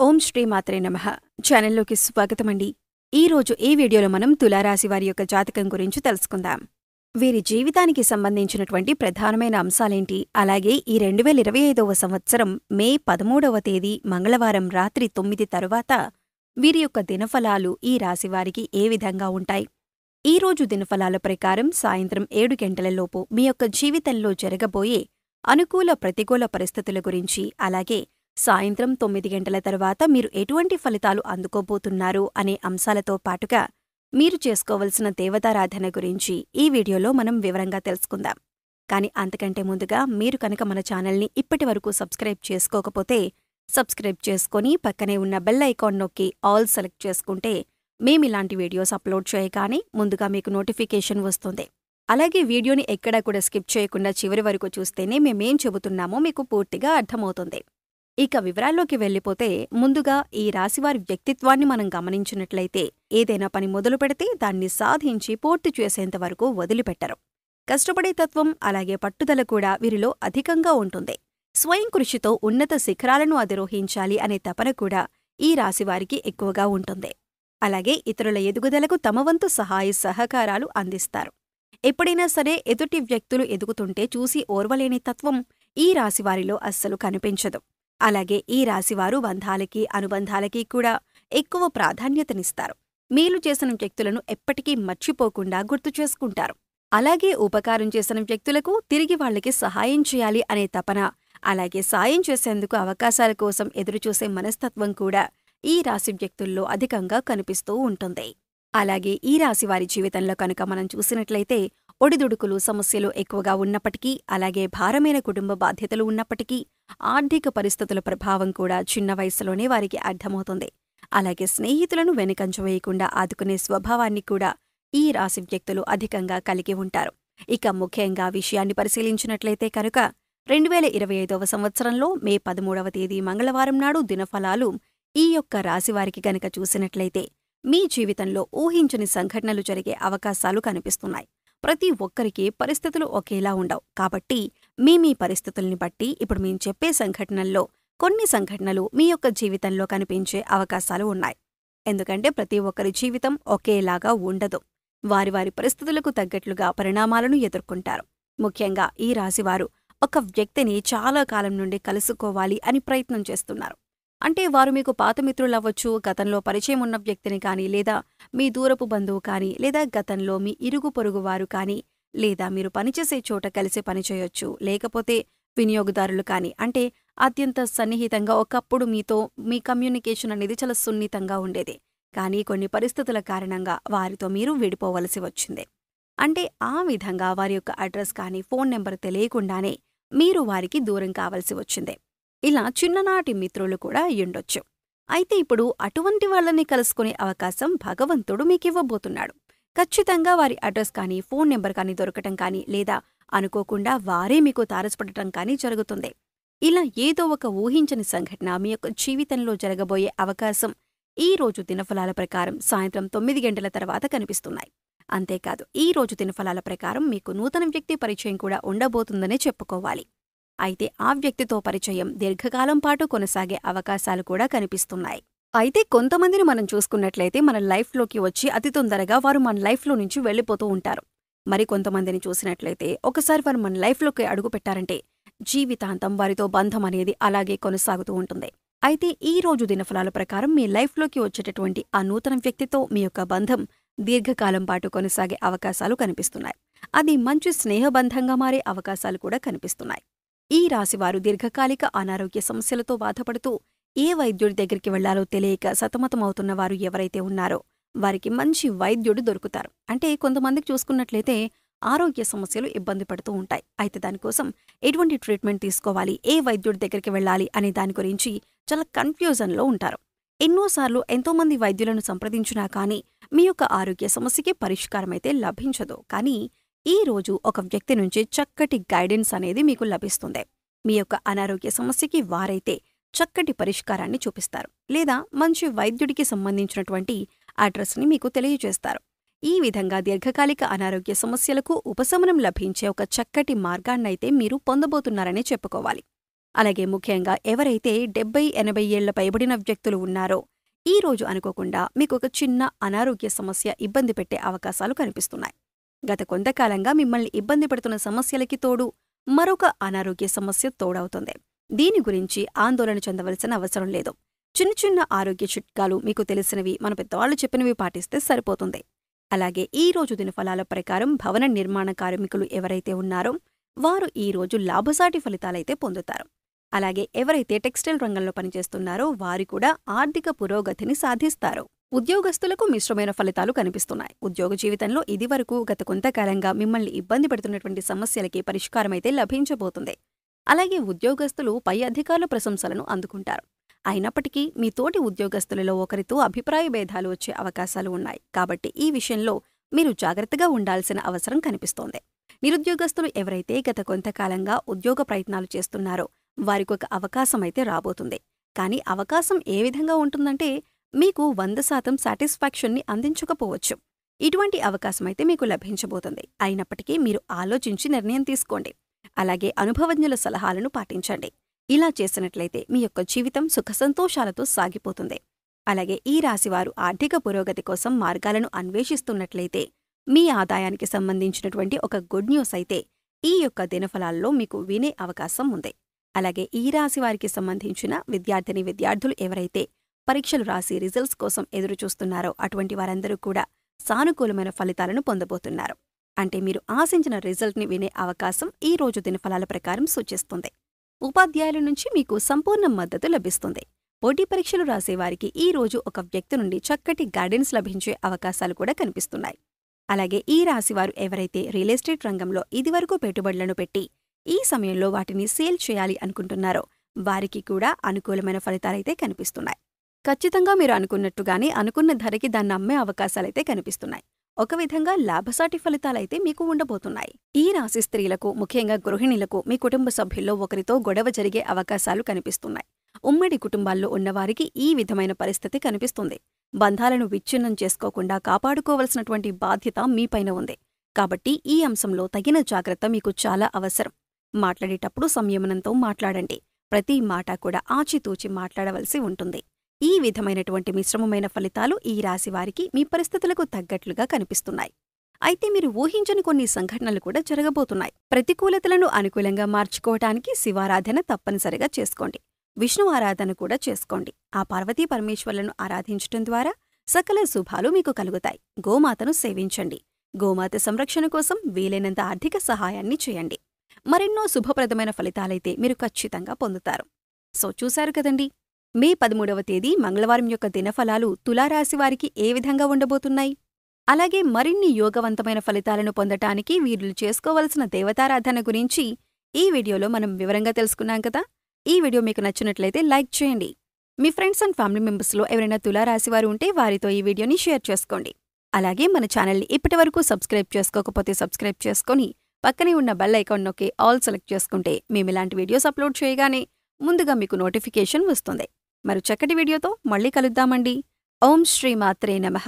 ఓం శ్రీ మాత్రే నమః. ఛానల్లోకి స్వాగతమండి. ఈరోజు ఈ వీడియోలో మనం తులారాశి వారి యొక్క జాతకం గురించి తెలుసుకుందాం. వీరి జీవితానికి సంబంధించినటువంటి ప్రధానమైన అంశాలేంటి, అలాగే ఈ 2025వ సంవత్సరం మే 13వ తేదీ మంగళవారం రాత్రి 9 తరువాత వీరి యొక్క దినఫలాలు ఈ రాశివారికి ఏ విధంగా ఉంటాయి, ఈ రోజు దినఫలాల ప్రకారం సాయంత్రం 7 గంటలలోపు మీ యొక్క జీవితంలో జరగబోయే అనుకూల ప్రతికూల పరిస్థితుల గురించి, అలాగే సాయంత్రం 9 గంటల తర్వాత మీరు ఎటువంటి ఫలితాలు అందుకోబోతున్నారు అనే అంశాలతో పాటుగా మీరు చేసుకోవలసిన దేవతారాధన గురించి ఈ వీడియోలో మనం వివరంగా తెలుసుకుందాం. కానీ అంతకంటే ముందుగా మీరు కనుక మన ఛానల్ని ఇప్పటివరకు సబ్స్క్రైబ్ చేసుకోకపోతే సబ్స్క్రైబ్ చేసుకొని పక్కనే ఉన్న బెల్ ఐకాన్ నొక్కి ఆల్ సెలెక్ట్ చేసుకుంటే మేమిలాంటి వీడియోస్ అప్లోడ్ చేయగానే ముందుగా మీకు నోటిఫికేషన్ వస్తుంది. అలాగే వీడియోని ఎక్కడా కూడా స్కిప్ చేయకుండా చివరి వరకు చూస్తేనే మేమేం చెబుతున్నామో మీకు పూర్తిగా అర్థమవుతుంది. ఇక వివరాల్లోకి వెళ్ళిపోతే ముందుగా ఈ రాశివారి వ్యక్తిత్వాన్ని మనం గమనించినట్లయితే ఏదైనా పని మొదలు పెడితే దాన్ని సాధించి పూర్తి చేసేంతవరకు వదిలిపెట్టరు. కష్టపడే తత్వం అలాగే పట్టుదల కూడా వీరిలో అధికంగా ఉంటుంది. స్వయం కృషితో ఉన్నత శిఖరాలను అధిరోహించాలి అనే తపన కూడా ఈ రాశివారికి ఎక్కువగా ఉంటుంది. అలాగే ఇతరుల ఎదుగుదలకు తమ వంతు సహాయ సహకారాలు అందిస్తారు. ఎప్పుడైనా సరే ఎదుటి వ్యక్తులు ఎదుగుతుంటే చూసి ఓర్వలేని తత్వం ఈ రాశివారిలో అస్సలు కనిపించదు. అలాగే ఈ రాశివారు బంధాలకి అనుబంధాలకి కూడా ఎక్కువ ప్రాధాన్యతనిస్తారు. మేలు చేసిన వ్యక్తులను ఎప్పటికీ మర్చిపోకుండా గుర్తు చేసుకుంటారు. అలాగే ఉపకారం చేసిన వ్యక్తులకు తిరిగి వాళ్ళకి సహాయం చేయాలి అనే తపన, అలాగే సాయం చేసేందుకు అవకాశాల కోసం ఎదురుచూసే మనస్తత్వం కూడా ఈ రాశి వ్యక్తుల్లో అధికంగా కనిపిస్తూ ఉంటుంది. అలాగే ఈ రాశివారి జీవితంలో కనుక మనం చూసినట్లయితే ఒడిదుడుకులు సమస్యలు ఎక్కువగా ఉన్నప్పటికీ, అలాగే భారమైన కుటుంబ బాధ్యతలు ఉన్నప్పటికీ ఆర్థిక పరిస్థితుల ప్రభావం కూడా చిన్న వయసులోనే వారికి అర్థమవుతుంది. అలాగే స్నేహితులను వెనుకంజ వేయకుండా ఆదుకునే స్వభావాన్ని కూడా ఈ రాశి వ్యక్తులు అధికంగా కలిగి ఉంటారు. ఇక ముఖ్యంగా విషయాన్ని పరిశీలించినట్లయితే కనుక 2025వ సంవత్సరంలో మే 13వ తేదీ మంగళవారం నాడు దినఫలాలు ఈ యొక్క రాశివారికి గనక చూసినట్లయితే మీ జీవితంలో ఊహించని సంఘటనలు జరిగే అవకాశాలు కనిపిస్తున్నాయి. ప్రతి ఒక్కరికి పరిస్థితులు ఒకేలా ఉండవు. కాబట్టి మీ పరిస్థితుల్ని బట్టి ఇప్పుడు మేము చెప్పే సంఘటనల్లో కొన్ని సంఘటనలు మీ యొక్క జీవితంలో కనిపించే అవకాశాలు ఉన్నాయి. ఎందుకంటే ప్రతి ఒక్కరి జీవితం ఒకేలాగా ఉండదు. వారి పరిస్థితులకు తగ్గట్లుగా పరిణామాలను ఎదుర్కొంటారు. ముఖ్యంగా ఈ రాశివారు ఒక వ్యక్తిని చాలా కాలం నుండి కలుసుకోవాలి అని ప్రయత్నం చేస్తున్నారు. అంటే వారు మీకు పాత మిత్రులవ్వచ్చు, గతంలో పరిచయం ఉన్న వ్యక్తిని కానీ, లేదా మీ దూరపు బంధువు కానీ, లేదా గతంలో మీ ఇరుగు పొరుగువారు కానీ, లేదా మీరు పనిచేసే చోట కలిసి పనిచేయొచ్చు, లేకపోతే వినియోగదారులు కానీ, అంటే అత్యంత సన్నిహితంగా ఒకప్పుడు మీతో మీ కమ్యూనికేషన్ అనేది చాలా సున్నితంగా ఉండేది. కానీ కొన్ని పరిస్థితుల కారణంగా వారితో మీరు విడిపోవలసి వచ్చింది. అంటే ఆ విధంగా వారి యొక్క అడ్రస్ కానీ ఫోన్ నెంబర్ తెలియకుండానే మీరు వారికి దూరం కావలసి వచ్చింది. ఇలా చిన్ననాటి మిత్రులు కూడా అయ్యుండొచ్చు. అయితే ఇప్పుడు అటువంటి వాళ్ళని కలుసుకునే అవకాశం భగవంతుడు మీకివ్వబోతున్నాడు. ఖచ్చితంగా వారి అడ్రస్ కానీ ఫోన్ నెంబర్ కానీ దొరకటం కానీ, లేదా అనుకోకుండా వారే మీకు తారసపడటం కానీ జరుగుతుంది. ఇలా ఏదో ఒక ఊహించని సంఘటన మీ యొక్క జీవితంలో జరగబోయే అవకాశం ఈ రోజు దినఫలాల ప్రకారం సాయంత్రం 9 గంటల తర్వాత కనిపిస్తున్నాయి. అంతేకాదు ఈ రోజు దినఫలాల ప్రకారం మీకు నూతన వ్యక్తి పరిచయం కూడా ఉండబోతుందనే చెప్పుకోవాలి. అయితే ఆ వ్యక్తితో పరిచయం దీర్ఘకాలం పాటు కొనసాగే అవకాశాలు కూడా కనిపిస్తున్నాయి. అయితే కొంతమందిని మనం చూసుకున్నట్లయితే మన లైఫ్లోకి వచ్చి అతి తొందరగా వారు మన లైఫ్లో నుంచి వెళ్ళిపోతూ ఉంటారు. మరి కొంతమందిని చూసినట్లయితే ఒకసారి వారు మన లైఫ్లోకి అడుగుపెట్టారంటే జీవితాంతం వారితో బంధం అనేది అలాగే కొనసాగుతూ ఉంటుంది. అయితే ఈ రోజు దినఫలాల ప్రకారం మీ లైఫ్లోకి వచ్చేటటువంటి ఆ నూతన వ్యక్తితో మీ యొక్క బంధం దీర్ఘకాలం పాటు కొనసాగే అవకాశాలు కనిపిస్తున్నాయి. అది మంచి స్నేహబంధంగా మారే అవకాశాలు కూడా కనిపిస్తున్నాయి. ఈ రాశివారు దీర్ఘకాలిక అనారోగ్య సమస్యలతో బాధపడుతూ ఏ వైద్యుడి దగ్గరికి వెళ్లాలో తెలియక సతమతమవుతున్న వారు ఎవరైతే ఉన్నారో వారికి మంచి వైద్యుడు దొరుకుతారు. అంటే కొంతమందికి చూసుకున్నట్లయితే ఆరోగ్య సమస్యలు ఇబ్బంది పడుతూ ఉంటాయి. అయితే దానికోసం ఎటువంటి ట్రీట్మెంట్ తీసుకోవాలి, ఏ వైద్యుడి దగ్గరికి వెళ్ళాలి అనే దాని గురించి చాలా కన్ఫ్యూజన్లో ఉంటారు. ఎన్నోసార్లు ఎంతోమంది వైద్యులను సంప్రదించినా కానీ మీ యొక్క ఆరోగ్య సమస్యకి పరిష్కారమైతే లభించదు. కానీ ఈ రోజు ఒక వ్యక్తి నుంచి చక్కటి గైడెన్స్ అనేది మీకు లభిస్తుంది. మీ యొక్క అనారోగ్య సమస్యకి వారైతే చక్కటి పరిష్కారాన్ని చూపిస్తారు, లేదా మంచి వైద్యుడికి సంబంధించినటువంటి అడ్రస్ని మీకు తెలియజేస్తారు. ఈ విధంగా దీర్ఘకాలిక అనారోగ్య సమస్యలకు ఉపశమనం లభించే ఒక చక్కటి మార్గాన్నైతే మీరు పొందబోతున్నారనే చెప్పుకోవాలి. అలాగే ముఖ్యంగా ఎవరైతే 70-80 ఏళ్ల పైబడిన వ్యక్తులు ఉన్నారో ఈ రోజు అనుకోకుండా మీకు ఒక చిన్న అనారోగ్య సమస్య ఇబ్బంది పెట్టే అవకాశాలు కనిపిస్తున్నాయి. గత కొంతకాలంగా మిమ్మల్ని ఇబ్బంది పెడుతున్న సమస్యలకి తోడు మరొక అనారోగ్య సమస్య తోడవుతుంది. దీని గురించి ఆందోళన చెందవలసిన అవసరం లేదు. చిన్న చిన్న ఆరోగ్య చిట్కాలు మీకు తెలిసినవి మన పెద్దవాళ్లు చెప్పినవి పాటిస్తే సరిపోతుంది. అలాగే ఈ రోజు దినఫలాల ప్రకారం భవన నిర్మాణ కార్మికులు ఎవరైతే ఉన్నారో వారు ఈ రోజు లాభసాటి ఫలితాలైతే పొందుతారు. అలాగే ఎవరైతే టెక్స్టైల్ రంగంలో పనిచేస్తున్నారో వారు కూడా ఆర్థిక పురోగతిని సాధిస్తారు. ఉద్యోగస్తులకు మిశ్రమైన ఫలితాలు కనిపిస్తున్నాయి. ఉద్యోగ జీవితంలో ఇదివరకు గత కొంతకాలంగా మిమ్మల్ని ఇబ్బంది పెడుతున్నటువంటి సమస్యలకి పరిష్కారమైతే లభించబోతుంది. అలాగే ఉద్యోగస్తులు పై అధికారుల ప్రశంసలను అందుకుంటారు. అయినప్పటికీ మీ తోటి ఉద్యోగస్తులలో ఒకరితో అభిప్రాయ భేదాలు వచ్చే అవకాశాలు ఉన్నాయి. కాబట్టి ఈ విషయంలో మీరు జాగ్రత్తగా ఉండాల్సిన అవసరం కనిపిస్తోంది. నిరుద్యోగస్తులు ఎవరైతే గత కొంతకాలంగా ఉద్యోగ ప్రయత్నాలు చేస్తున్నారో వారికొక అవకాశమైతే రాబోతుంది. కానీ అవకాశం ఏ విధంగా ఉంటుందంటే మీకు 100% సాటిస్ఫాక్షన్ని అందించకపోవచ్చు. ఇటువంటి అవకాశమైతే మీకు లభించబోతుంది. అయినప్పటికీ మీరు ఆలోచించి నిర్ణయం తీసుకోండి. అలాగే అనుభవజ్ఞుల సలహాలను పాటించండి. ఇలా చేసినట్లయితే మీ యొక్క జీవితం సుఖసంతోషాలతో సాగిపోతుంది. అలాగే ఈ రాశివారు ఆర్థిక పురోగతి కోసం మార్గాలను అన్వేషిస్తున్నట్లయితే మీ ఆదాయానికి సంబంధించినటువంటి ఒక గుడ్ న్యూస్ అయితే ఈ యొక్క దినఫలాల్లో మీకు వినే అవకాశం ఉంది. అలాగే ఈ రాశివారికి సంబంధించిన విద్యార్థులు ఎవరైతే పరీక్షలు రాసి రిజల్ట్స్ కోసం ఎదురుచూస్తున్నారో అటువంటి వారందరూ కూడా సానుకూలమైన ఫలితాలను పొందబోతున్నారు. అంటే మీరు ఆశించిన రిజల్ట్ని వినే అవకాశం ఈ రోజు దినఫలాల ప్రకారం సూచిస్తుంది. ఉపాధ్యాయుల నుంచి మీకు సంపూర్ణ మద్దతు లభిస్తుంది. పోటీ పరీక్షలు రాసేవారికి ఈ రోజు ఒక వ్యక్తి నుండి చక్కటి గైడెన్స్ లభించే అవకాశాలు కూడా కనిపిస్తున్నాయి. అలాగే ఈ రాశివారు ఎవరైతే రియల్ ఎస్టేట్ రంగంలో ఇదివరకు పెట్టుబడులను పెట్టి ఈ సమయంలో వాటిని సేల్ చేయాలి అనుకుంటున్నారో వారికి కూడా అనుకూలమైన ఫలితాలైతే కనిపిస్తున్నాయి. ఖచ్చితంగా మీరు అనుకున్నట్టుగానే అనుకున్న ధరకి దాన్ని అమ్మే అవకాశాలైతే కనిపిస్తున్నాయి. ఒక విధంగా లాభసాటి ఫలితాలైతే మీకు ఉండబోతున్నాయి. ఈ రాశి స్త్రీలకు, ముఖ్యంగా గృహిణులకు మీ కుటుంబ సభ్యుల్లో ఒకరితో గొడవ జరిగే అవకాశాలు కనిపిస్తున్నాయి. ఉమ్మడి కుటుంబాల్లో ఉన్నవారికి ఈ విధమైన పరిస్థితి కనిపిస్తుంది. బంధాలను విచ్ఛిన్నం చేసుకోకుండా కాపాడుకోవలసినటువంటి బాధ్యత మీపైన ఉంది. కాబట్టి ఈ అంశంలో తగిన జాగ్రత్త మీకు చాలా అవసరం. మాట్లాడేటప్పుడు సంయమనంతో మాట్లాడండి. ప్రతి మాట కూడా ఆచితూచి మాట్లాడవలసి ఉంటుంది. ఈ విధమైనటువంటి మిశ్రమమైన ఫలితాలు ఈ రాశివారికి మీ పరిస్థితులకు తగ్గట్లుగా కనిపిస్తున్నాయి. అయితే మీరు ఊహించని కొన్ని సంఘటనలు కూడా జరగబోతున్నాయి. ప్రతికూలతలను అనుకూలంగా మార్చుకోవటానికి శివారాధన తప్పనిసరిగా చేసుకోండి. విష్ణు ఆరాధన కూడా చేసుకోండి. ఆ పార్వతీ పరమేశ్వర్లను ఆరాధించటం ద్వారా సకల శుభాలు మీకు కలుగుతాయి. గోమాతను సేవించండి. గోమాత సంరక్షణ కోసం వీలైనంత ఆర్థిక సహాయాన్ని చేయండి. మరెన్నో శుభప్రదమైన ఫలితాలైతే మీరు ఖచ్చితంగా పొందుతారు. సో చూశారు కదండి, మే 13వ తేదీ మంగళవారం యొక్క దినఫలాలు తులారాశివారికి ఏ విధంగా ఉండబోతున్నాయి. అలాగే మరిన్ని యోగవంతమైన ఫలితాలను పొందటానికి వీరు చేసుకోవలసిన దేవతారాధన గురించి ఈ వీడియోలో మనం వివరంగా తెలుసుకున్నాం కదా. ఈ వీడియో మీకు నచ్చినట్లయితే లైక్ చేయండి. మీ ఫ్రెండ్స్ అండ్ ఫ్యామిలీ మెంబర్స్లో ఎవరైనా తులారాశివారు ఉంటే వారితో ఈ వీడియోని షేర్ చేసుకోండి. అలాగే మన ఛానల్ని ఇప్పటివరకు సబ్స్క్రైబ్ చేసుకోకపోతే సబ్స్క్రైబ్ చేసుకొని పక్కనే ఉన్న బెల్ ఐకాన్ నొక్కి ఆల్ సెలెక్ట్ చేసుకుంటే మేము ఇలాంటి వీడియోస్ అప్లోడ్ చేయగానే ముందుగా మీకు నోటిఫికేషన్ వస్తుంది. మరో చక్కటి వీడియోతో మళ్ళీ కలుద్దామండి. ఓం శ్రీ మాత్రే నమః.